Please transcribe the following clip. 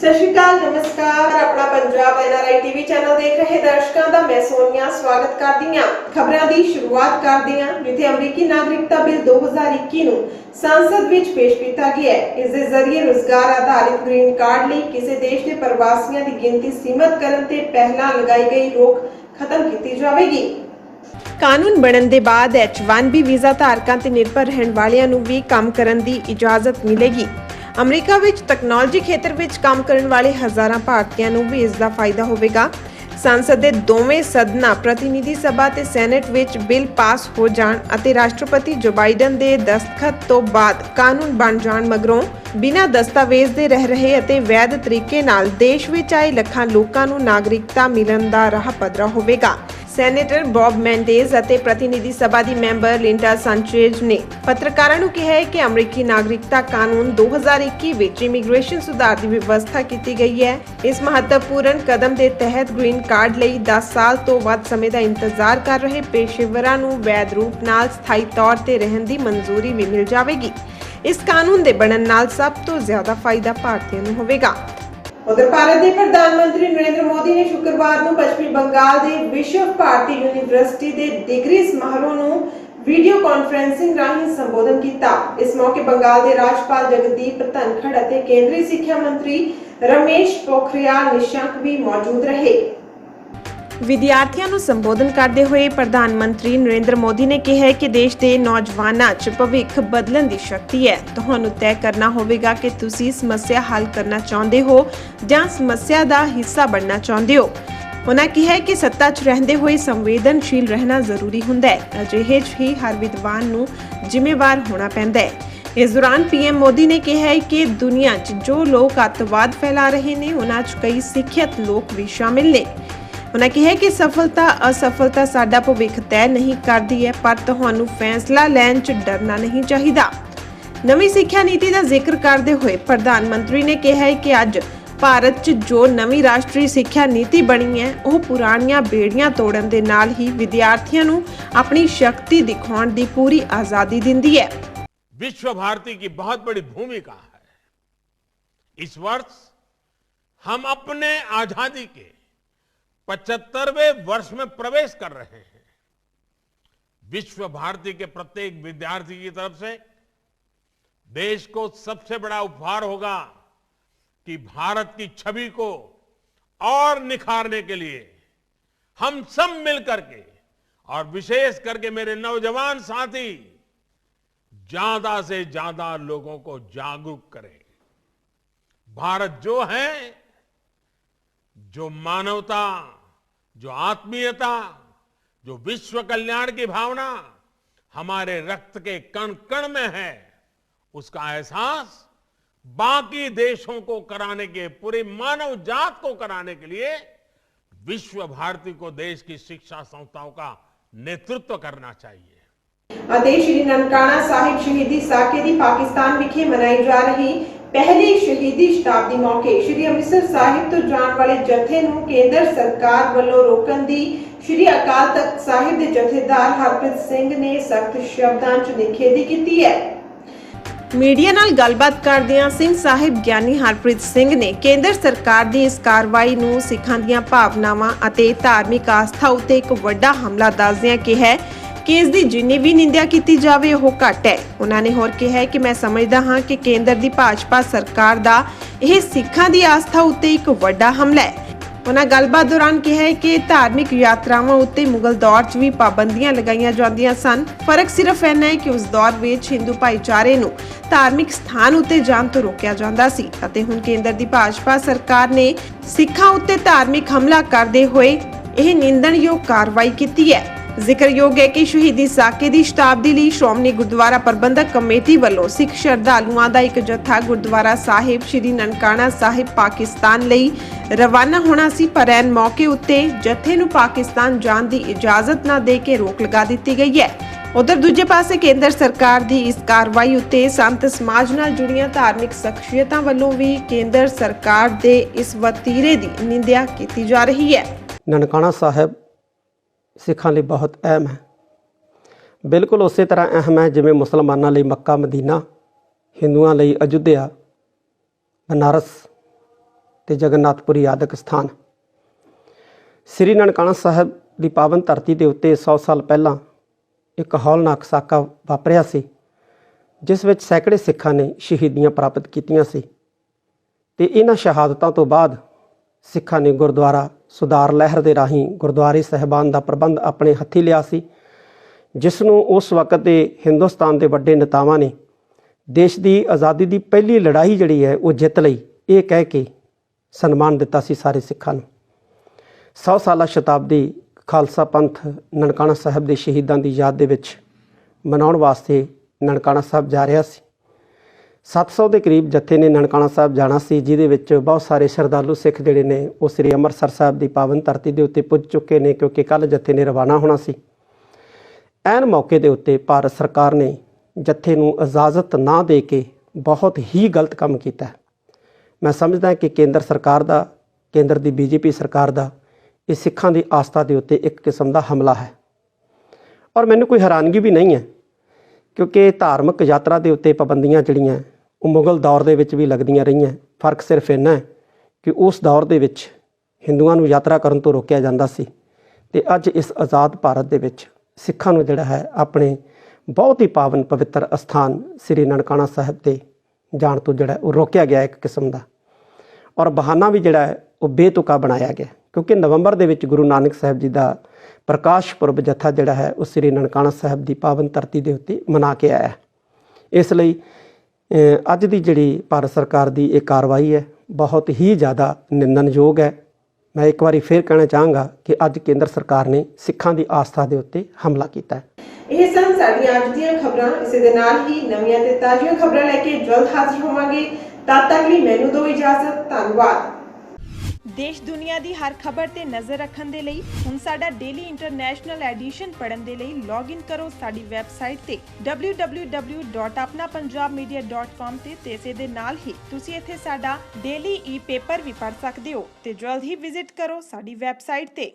सत श्री अकाल, नमस्कार। अपना पंजाब NRI टीवी चैनल देख रहे दर्शकों का मैं सोनिया स्वागत करदी हां। खबरां दी शुरुआत करदी हां जिथे अमरीकी नागरिकता बिल 2021 ਨੂੰ संसद ਵਿੱਚ पेश ਕੀਤਾ ਗਿਆ है। इस दे जरिए रोजगार आधारित ग्रीन कार्ड ਲਈ ਕਿਸੇ ਦੇਸ਼ ਦੇ ਪ੍ਰਵਾਸੀਆਂ ਦੀ ਗਿਣਤੀ ਸੀਮਤ ਕਰਨ ਤੇ ਪਹਿਲਾਂ ਲਗਾਈ ਗਈ ਰੋਕ ਖਤਮ ਕੀਤੀ ਜਾਵੇਗੀ। ਕਾਨੂੰਨ ਬਣਨ ਦੇ ਬਾਅਦ H1B ਵੀਜ਼ਾ ਧਾਰਕਾਂ ਤੇ ਨਿਰਭਰ ਰਹਿਣ ਵਾਲਿਆਂ ਨੂੰ ਵੀ ਕੰਮ ਕਰਨ ਦੀ ਇਜਾਜ਼ਤ ਮਿਲੇਗੀ। ਅਮਰੀਕਾ ਵਿੱਚ ਟੈਕਨੋਲੋਜੀ ਖੇਤਰ ਵਿੱਚ ਕੰਮ ਕਰਨ ਵਾਲੇ ਹਜ਼ਾਰਾਂ ਭਾਰਤੀਆਂ ਨੂੰ ਵੀ ਇਸ ਦਾ ਫਾਇਦਾ ਹੋਵੇਗਾ। ਸੰਸਦ ਦੇ ਦੋਵੇਂ ਸਦਨਾਂ ਪ੍ਰਤੀਨਿਧੀ ਸਭਾ ਤੇ ਸੈਨੇਟ ਵਿੱਚ ਬਿੱਲ ਪਾਸ ਹੋ ਜਾਣ ਅਤੇ ਰਾਸ਼ਟਰਪਤੀ ਜੋ ਬਾਈਡਨ ਦੇ ਦਸਤਖਤ ਤੋਂ ਬਾਅਦ ਕਾਨੂੰਨ ਬਣ ਜਾਣ ਮਗਰੋਂ ਬਿਨਾਂ ਦਸਤਾਵੇਜ਼ ਦੇ ਰਹਿ ਰਹੇ ਅਤੇ ਵੈਧ ਤਰੀਕੇ ਨਾਲ ਦੇਸ਼ ਵਿੱਚ ਆਏ ਲੱਖਾਂ ਲੋਕਾਂ ਨੂੰ ਨਾਗਰਿਕਤਾ ਮਿਲਣ ਦਾ ਰਾਹ ਪੱਧਰਾ ਹੋਵੇਗਾ। ਸੈਨੇਟਰ ਬੌਬ ਮੈਂਡੇਜ਼ ਅਤੇ ਪ੍ਰਤੀਨਿਧੀ ਸਭਾ ਦੀ ਮੈਂਬਰ ਲਿੰਡਾ ਸਾਂਚੇਜ਼ ਨੇ ਪੱਤਰਕਾਰਾਂ ਨੂੰ ਕਿਹਾ ਹੈ ਕਿ ਅਮਰੀਕੀ ਨਾਗਰਿਕਤਾ ਕਾਨੂੰਨ 2021 ਵਿੱਚ ਇਮੀਗ੍ਰੇਸ਼ਨ ਸੁਧਾਰ ਦੀ ਵਿਵਸਥਾ ਕੀਤੀ ਗਈ ਹੈ। ਇਸ ਮਹੱਤਵਪੂਰਨ ਕਦਮ ਦੇ ਤਹਿਤ ਗ੍ਰੀਨ ਕਾਰਡ ਲਈ 10 ਸਾਲ ਤੋਂ ਵੱਧ ਸਮੇਂ ਦਾ ਇੰਤਜ਼ਾਰ ਕਰ ਰਹੇ ਪੇਸ਼ੇਵਰਾਂ ਨੂੰ ਵੈਧ ਰੂਪ ਨਾਲ ਸਥਾਈ ਤੌਰ ਤੇ ਰਹਿਣ ਦੀ ਮਨਜ਼ੂਰੀ ਵੀ ਮਿਲ ਜਾਵੇਗੀ। ਇਸ ਕਾਨੂੰਨ ਦੇ ਬਣਨ ਨਾਲ ਸਭ ਤੋਂ ਜ਼ਿਆਦਾ ਫਾਇਦਾ ਭਾਰਤੀਆਂ ਨੂੰ ਹੋਵੇਗਾ। उधर भारत के प्रधानमंत्री नरेंद्र मोदी ने शुक्रवार को पश्चिमी बंगाल के विश्व भारती यूनिवर्सिटी के डिग्री समारोह को वीडियो कॉन्फ्रेंसिंग राਹੀਂ संबोधन किया। इस मौके बंगाल के राज्यपाल जगदीप धनखड़ और केंद्रीय शिक्षा मंत्री रमेश पोखरियाल निशंक भी मौजूद रहे। ਵਿਦਿਆਰਥੀਆਂ ਨੂੰ ਸੰਬੋਧਨ ਕਰਦੇ ਹੋਏ ਪ੍ਰਧਾਨ ਮੰਤਰੀ ਨਰਿੰਦਰ ਮੋਦੀ ਨੇ ਕਿਹਾ ਕਿ ਦੇਸ਼ ਦੇ ਨੌਜਵਾਨਾਂ 'ਚ ਭਵਿੱਖ ਬਦਲਣ ਦੀ ਸ਼ਕਤੀ ਹੈ। ਤੁਹਾਨੂੰ ਤੈਅ ਕਰਨਾ ਹੋਵੇਗਾ ਕਿ ਤੁਸੀਂ ਸਮੱਸਿਆ ਹੱਲ ਕਰਨਾ ਚਾਹੁੰਦੇ ਹੋ ਜਾਂ ਸਮੱਸਿਆ ਦਾ ਹਿੱਸਾ ਬਣਨਾ ਚਾਹੁੰਦੇ ਹੋ। ਉਹਨਾਂ ਕਿਹਾ ਕਿ ਸੱਤਾ 'ਚ ਰਹਿੰਦੇ ਹੋਏ ਸੰਵੇਦਨਸ਼ੀਲ ਰਹਿਣਾ ਜ਼ਰੂਰੀ ਹੁੰਦਾ ਹੈ। ਅਜਿਹੇ 'ਚ ਹੀ ਹਰ ਵਿਦਵਾਨ ਨੂੰ ਜ਼ਿੰਮੇਵਾਰ ਹੋਣਾ ਪੈਂਦਾ ਹੈ। ਇਸ ਦੌਰਾਨ PM ਮੋਦੀ ਨੇ ਕਿਹਾ ਕਿ ਦੁਨੀਆ 'ਚ ਜੋ ਲੋਕ ਅੱਤਵਾਦ ਫੈਲਾ ਰਹੇ ਨੇ ਉਹਨਾਂ 'ਚ ਕਈ ਸਿੱਖਿਅਤ ਲੋਕ ਵੀ ਸ਼ਾਮਿਲ ਨੇ। ਉਹਨਾਂ ਕਿਹਾ ਕਿ ਸਫਲਤਾ ਅਸਫਲਤਾ ਸਾਡਾ ਭਵਿੱਖ ਤੈਅ ਨਹੀਂ ਕਰਦੀ ਹੈ, ਪਰ ਤੁਹਾਨੂੰ ਫੈਸਲਾ ਲੈਣ 'ਚ ਡਰਨਾ ਨਹੀਂ ਚਾਹੀਦਾ। ਨਵੀਂ ਸਿੱਖਿਆ ਨੀਤੀ ਦਾ ਜ਼ਿਕਰ ਕਰਦੇ ਹੋਏ ਪ੍ਰਧਾਨ ਮੰਤਰੀ ਨੇ ਕਿਹਾ ਕਿ ਅੱਜ ਭਾਰਤ 'ਚ ਜੋ ਨਵੀਂ ਰਾਸ਼ਟਰੀ ਸਿੱਖਿਆ ਨੀਤੀ ਬਣੀ ਹੈ ਉਹ ਪੁਰਾਣੀਆਂ ਬੇੜੀਆਂ ਤੋੜਨ ਦੇ ਨਾਲ ਹੀ ਵਿਦਿਆਰਥੀਆਂ ਨੂੰ ਆਪਣੀ ਸ਼ਕਤੀ ਦਿਖਾਉਣ ਦੀ ਪੂਰੀ ਆਜ਼ਾਦੀ ਦਿੰਦੀ ਹੈ। विश्व भारती की बहुत बड़ी भूमिका है। इस वर्ष हम अपने आजादी के 75वें वर्ष में प्रवेश कर रहे हैं। विश्व भारती के प्रत्येक विद्यार्थी की तरफ से देश को सबसे बड़ा उपहार होगा कि भारत की छवि को और निखारने के लिए हम सब मिलकर के और विशेष करके मेरे नौजवान साथी ज्यादा से ज्यादा लोगों को जागरूक करें। भारत जो है, जो मानवता, जो आत्मीयता, जो विश्व कल्याण की भावना हमारे रक्त के कण कण में है, उसका एहसास बाकी देशों को कराने के, पूरी मानव जात को कराने के लिए विश्व भारती को देश की शिक्षा संस्थाओं का नेतृत्व करना चाहिए। ਅਤੇ ਸ਼੍ਰੀ ਨਨਕਾਣਾ ਸਾਹਿਬ ਸ਼ਹੀਦੀ ਸਾਕੇ ਦੀ ਪਾਕਿਸਤਾਨ ਵਿਖੇ ਮਨਾਈ ਜਾ ਰਹੀ ਪਹਿਲੀ ਸ਼ਹੀਦੀ ਸ਼ਤਾਬਦੀ ਮੌਕੇ ਸ਼੍ਰੀ ਅੰਮ੍ਰਿਤਸਰ ਸਾਹਿਬ ਤੋਂ ਜਾਣ ਵਾਲੇ ਜਥੇ ਨੂੰ ਕੇਂਦਰ ਸਰਕਾਰ ਵੱਲੋਂ ਰੋਕਣ ਦੀ ਸ਼੍ਰੀ ਅਕਾਲ ਤਖਤ ਸਾਹਿਬ ਦੇ ਜਥੇਦਾਰ ਹਰਪ੍ਰੀਤ ਸਿੰਘ ਨੇ ਸਖਤ ਸ਼ਬਦਾਂ 'ਚ ਨਿਖੇਧੀ ਕੀਤੀ ਹੈ। ਮੀਡੀਆ ਨਾਲ ਗੱਲਬਾਤ ਕਰਦਿਆਂ ਸਿੰਘ ਸਾਹਿਬ ਗਿਆਨੀ ਹਰਪ੍ਰੀਤ ਸਿੰਘ ਨੇ ਕੇਂਦਰ ਸਰਕਾਰ ਦੀ ਇਸ ਕਾਰਵਾਈ ਨੂੰ ਸਿੱਖਾਂ ਦੀਆਂ ਭਾਵਨਾਵਾਂ ਅਤੇ ਧਾਰਮਿਕ ਆਸਥਾ ਉੱਤੇ ਇੱਕ ਵੱਡਾ ਹਮਲਾ ਦੱਸਦਿਆਂ ਕਿਹਾ ਕਿ ਇਸ ਦੀ ਜਿੰਨੀ ਵੀ ਨਿੰਦਿਆ ਕੀਤੀ ਜਾਵੇ ਉਹ ਘੱਟ ਹੈ। ਉਹਨਾਂ ਨੇ ਹੋਰ ਕਿਹਾ ਕਿ ਮੈਂ ਸਮਝਦਾ ਹਾਂ ਕਿ ਕੇਂਦਰ ਦੀ ਭਾਜਪਾ ਸਰਕਾਰ ਦਾ ਇਹ ਸਿੱਖਾਂ ਦੀ ਆਸਥਾ ਉੱਤੇ ਇੱਕ ਵੱਡਾ ਹਮਲਾ ਹੈ। ਉਹਨਾਂ ਗੱਲਬਾਤ ਦੌਰਾਨ ਕਿਹਾ ਕਿ ਧਾਰਮਿਕ ਯਾਤਰਾਵਾਂ ਉੱਤੇ ਮੁਗਲ ਦੌਰ 'ਚ ਵੀ ਪਾਬੰਦੀਆਂ ਲਗਾਈਆਂ ਜਾਂਦੀਆਂ ਸਨ। ਫਰਕ ਸਿਰਫ ਇੰਨਾ ਹੈ ਕਿ ਉਸ ਦੌਰ ਵਿੱਚ ਹਿੰਦੂ ਭਾਈਚਾਰੇ ਨੂੰ ਧਾਰਮਿਕ ਸਥਾਨ ਉੱਤੇ ਜਾਣ ਤੋਂ ਰੋਕਿਆ ਜਾਂਦਾ ਸੀ ਅਤੇ ਹੁਣ ਕੇਂਦਰ ਦੀ ਭਾਜਪਾ ਸਰਕਾਰ ਨੇ ਸਿੱਖਾਂ ਉੱਤੇ ਧਾਰਮਿਕ ਹਮਲਾ ਕਰਦੇ ਹੋਏ ਇਹ ਨਿੰਦਣਯੋਗ ਕਾਰਵਾਈ ਕੀਤੀ ਹੈ। ਜ਼ਿਕਰਯੋਗ ਹੈ ਕਿ ਸ਼ਹੀਦੀ ਸਾਕੇ ਦੀ ਸ਼ਤਾਬਦੀ ਲਈ ਸ਼੍ਰੋਮਣੀ ਗੁਰਦੁਆਰਾ ਪ੍ਰਬੰਧਕ ਕਮੇਟੀ ਵੱਲੋਂ ਸਿੱਖ ਸ਼ਰਧਾਲੂਆਂ ਦਾ ਇੱਕ ਜਥਾ ਗੁਰਦੁਆਰਾ ਸਾਹਿਬ ਸ਼੍ਰੀ ਨਨਕਾਣਾ ਸਾਹਿਬ ਪਾਕਿਸਤਾਨ ਲਈ ਰਵਾਨਾ ਹੋਣਾ ਸੀ, ਪਰ ਐਨ ਮੌਕੇ ਉੱਤੇ ਜਥੇ ਨੂੰ ਪਾਕਿਸਤਾਨ ਜਾਣ ਦੀ ਇਜਾਜ਼ਤ ਨਾ ਦੇ ਕੇ ਰੋਕ ਲਗਾ ਦਿੱਤੀ ਗਈ ਹੈ। ਉਧਰ ਦੂਜੇ ਪਾਸੇ ਕੇਂਦਰ ਸਰਕਾਰ ਦੀ ਇਸ ਕਾਰਵਾਈ ਉੱਤੇ ਸੰਤ ਸਮਾਜ ਨਾਲ ਜੁੜੀਆਂ ਧਾਰਮਿਕ ਸ਼ਖਸੀਅਤਾਂ ਵੱਲੋਂ ਵੀ ਕੇਂਦਰ ਸਰਕਾਰ ਦੇ ਇਸ ਵਤੀਰੇ ਦੀ ਨਿੰਦਿਆ ਕੀਤੀ ਜਾ ਰਹੀ ਹੈ। ਨਨਕਾਣਾ ਸਾਹਿਬ ਸਿੱਖਾਂ ਲਈ ਬਹੁਤ ਅਹਿਮ ਹੈ। ਬਿਲਕੁਲ ਉਸੇ ਤਰ੍ਹਾਂ ਅਹਿਮ ਹੈ ਜਿਵੇਂ ਮੁਸਲਮਾਨਾਂ ਲਈ ਮੱਕਾ ਮਦੀਨਾ, ਹਿੰਦੂਆਂ ਲਈ ਅਯੁੱਧਿਆ, ਬਨਾਰਸ ਤੇ ਜਗਨਨਾਥਪੁਰੀ ਆਦਿਕ ਸਥਾਨ। ਸ੍ਰੀ ਨਨਕਾਣਾ ਸਾਹਿਬ ਦੀ ਪਾਵਨ ਧਰਤੀ ਦੇ ਉੱਤੇ 100 ਸਾਲ ਪਹਿਲਾਂ ਇੱਕ ਹੌਲਨਾਕ ਸਾਕਾ ਵਾਪਰਿਆ ਸੀ, ਜਿਸ ਵਿੱਚ ਸੈਂਕੜੇ ਸਿੱਖਾਂ ਨੇ ਸ਼ਹੀਦੀਆਂ ਪ੍ਰਾਪਤ ਕੀਤੀਆਂ ਸੀ। ਤੇ ਇਹਨਾਂ ਸ਼ਹਾਦਤਾਂ ਤੋਂ ਬਾਅਦ ਸਿੱਖਾਂ ਨੇ ਗੁਰਦੁਆਰਾ ਸੁਧਾਰ ਲਹਿਰ ਦੇ ਰਾਹੀਂ ਗੁਰਦੁਆਰੇ ਸਾਹਿਬਾਨ ਦਾ ਪ੍ਰਬੰਧ ਆਪਣੇ ਹੱਥੀਂ ਲਿਆ ਸੀ, ਜਿਸ ਨੂੰ ਉਸ ਵਕਤ ਦੇ ਹਿੰਦੁਸਤਾਨ ਦੇ ਵੱਡੇ ਨੇਤਾਵਾਂ ਨੇ ਦੇਸ਼ ਦੀ ਆਜ਼ਾਦੀ ਦੀ ਪਹਿਲੀ ਲੜਾਈ ਜਿਹੜੀ ਹੈ ਉਹ ਜਿੱਤ ਲਈ, ਇਹ ਕਹਿ ਕੇ ਸਨਮਾਨ ਦਿੱਤਾ ਸੀ ਸਾਰੇ ਸਿੱਖਾਂ ਨੂੰ। 100 ਸਾਲਾ ਸ਼ਤਾਬਦੀ ਖਾਲਸਾ ਪੰਥ ਨਨਕਾਣਾ ਸਾਹਿਬ ਦੇ ਸ਼ਹੀਦਾਂ ਦੀ ਯਾਦ ਦੇ ਵਿੱਚ ਮਨਾਉਣ ਵਾਸਤੇ ਨਨਕਾਣਾ ਸਾਹਿਬ ਜਾ ਰਿਹਾ ਸੀ। 700 ਦੇ ਕਰੀਬ ਜੱਥੇ ਨੇ ਨਨਕਾਣਾ ਸਾਹਿਬ ਜਾਣਾ ਸੀ, ਜਿਹਦੇ ਵਿੱਚ ਬਹੁਤ ਸਾਰੇ ਸ਼ਰਧਾਲੂ ਸਿੱਖ ਜਿਹੜੇ ਨੇ ਉਹ ਸ੍ਰੀ ਅੰਮ੍ਰਿਤਸਰ ਸਾਹਿਬ ਦੀ ਪਾਵਨ ਧਰਤੀ ਦੇ ਉੱਤੇ ਪੁੱਜ ਚੁੱਕੇ ਨੇ, ਕਿਉਂਕਿ ਕੱਲ੍ਹ ਜੱਥੇ ਨੇ ਰਵਾਨਾ ਹੋਣਾ ਸੀ। ਐਨ ਮੌਕੇ ਦੇ ਉੱਤੇ ਭਾਰਤ ਸਰਕਾਰ ਨੇ ਜੱਥੇ ਨੂੰ ਇਜਾਜ਼ਤ ਨਾ ਦੇ ਕੇ ਬਹੁਤ ਹੀ ਗਲਤ ਕੰਮ ਕੀਤਾ। ਮੈਂ ਸਮਝਦਾ ਕਿ ਕੇਂਦਰ ਸਰਕਾਰ ਦਾ, ਕੇਂਦਰ ਦੀ BJP ਸਰਕਾਰ ਦਾ ਇਹ ਸਿੱਖਾਂ ਦੀ ਆਸਥਾ ਦੇ ਉੱਤੇ ਇੱਕ ਕਿਸਮ ਦਾ ਹਮਲਾ ਹੈ। ਔਰ ਮੈਨੂੰ ਕੋਈ ਹੈਰਾਨਗੀ ਵੀ ਨਹੀਂ ਹੈ, ਕਿਉਂਕਿ ਧਾਰਮਿਕ ਯਾਤਰਾ ਦੇ ਉੱਤੇ ਪਾਬੰਦੀਆਂ ਜਿਹੜੀਆਂ ਉਹ ਮੁਗਲ ਦੌਰ ਦੇ ਵਿੱਚ ਵੀ ਲੱਗਦੀਆਂ ਰਹੀਆਂ। ਫਰਕ ਸਿਰਫ ਇੰਨਾ ਹੈ ਕਿ ਉਸ ਦੌਰ ਦੇ ਵਿੱਚ ਹਿੰਦੂਆਂ ਨੂੰ ਯਾਤਰਾ ਕਰਨ ਤੋਂ ਰੋਕਿਆ ਜਾਂਦਾ ਸੀ, ਤੇ ਅੱਜ ਇਸ ਆਜ਼ਾਦ ਭਾਰਤ ਦੇ ਵਿੱਚ ਸਿੱਖਾਂ ਨੂੰ ਜਿਹੜਾ ਹੈ ਆਪਣੇ ਬਹੁਤ ਹੀ ਪਾਵਨ ਪਵਿੱਤਰ ਅਸਥਾਨ ਸ੍ਰੀ ਨਨਕਾਣਾ ਸਾਹਿਬ 'ਤੇ ਜਾਣ ਤੋਂ ਜਿਹੜਾ ਉਹ ਰੋਕਿਆ ਗਿਆ ਇੱਕ ਕਿਸਮ ਦਾ। ਔਰ ਬਹਾਨਾ ਵੀ ਜਿਹੜਾ ਹੈ ਉਹ ਬੇਤੁਕਾ ਬਣਾਇਆ ਗਿਆ, ਕਿਉਂਕਿ ਨਵੰਬਰ ਦੇ ਵਿੱਚ ਗੁਰੂ ਨਾਨਕ ਸਾਹਿਬ ਜੀ ਦਾ ਪ੍ਰਕਾਸ਼ ਪੁਰਬ ਜੱਥਾ ਜਿਹੜਾ ਹੈ ਉਹ ਸ੍ਰੀ ਨਨਕਾਣਾ ਸਾਹਿਬ ਦੀ ਪਾਵਨ ਧਰਤੀ ਦੇ ਉੱਤੇ ਮਨਾ ਕੇ ਆਇਆ। ਇਸ ਲਈ ਅੱਜ ਦੀ ਜਿਹੜੀ ਭਾਰਤ ਸਰਕਾਰ ਦੀ ਇਹ ਕਾਰਵਾਈ ਹੈ ਬਹੁਤ ਹੀ ਜ਼ਿਆਦਾ ਨਿੰਦਣਯੋਗ ਹੈ। ਮੈਂ ਇੱਕ ਵਾਰੀ ਫਿਰ ਕਹਿਣਾ ਚਾਹਾਂਗਾ ਕਿ ਅੱਜ ਕੇਂਦਰ ਸਰਕਾਰ ਨੇ ਸਿੱਖਾਂ ਦੀ ਆਸਥਾ ਦੇ ਉੱਤੇ ਹਮਲਾ ਕੀਤਾ ਹੈ। ਇਹ ਸਨ ਸਾਡੀਆਂ ਅੱਜ ਦੀਆਂ ਖਬਰਾਂ। ਇਸੇ ਦੇ ਨਾਲ ਹੀ ਨਵੀਆਂ ਤੇ ਤਾਜ਼ੀਆਂ ਖਬਰਾਂ ਲੈ ਕੇ ਜਲਦ ਹਾਜ਼ਰ ਹੋਵਾਂਗੇ। ਤਦ ਤੱਕ ਲਈ ਮੈਨੂੰ ਦਿਓ ਇਜਾਜ਼ਤ। ਧੰਨਵਾਦ। ਦੇਸ਼ ਦੁਨੀਆ ਦੀ ਹਰ ਖਬਰ ਤੇ ਨਜ਼ਰ ਰੱਖਣ ਦੇ ਲਈ ਹੁਣ ਸਾਡਾ ਡੇਲੀ ਇੰਟਰਨੈਸ਼ਨਲ ਐਡੀਸ਼ਨ ਪੜ੍ਹਨ ਦੇ ਲਈ ਲੌਗਇਨ ਕਰੋ ਸਾਡੀ ਵੈਬਸਾਈਟ ਤੇ www.apnapunjabmedia.com ਤੇ ਇਸੇ ਦੇ ਨਾਲ ਹੀ ਤੁਸੀਂ ਇੱਥੇ ਸਾਡਾ ਡੇਲੀ ਈ-ਪੇਪਰ ਵੀ ਪੜ੍ਹ ਸਕਦੇ ਹੋ ਤੇ ਜਲਦ ਹੀ ਵਿਜ਼ਿਟ ਕਰੋ ਸਾਡੀ ਵੈਬਸਾਈਟ ਤੇ।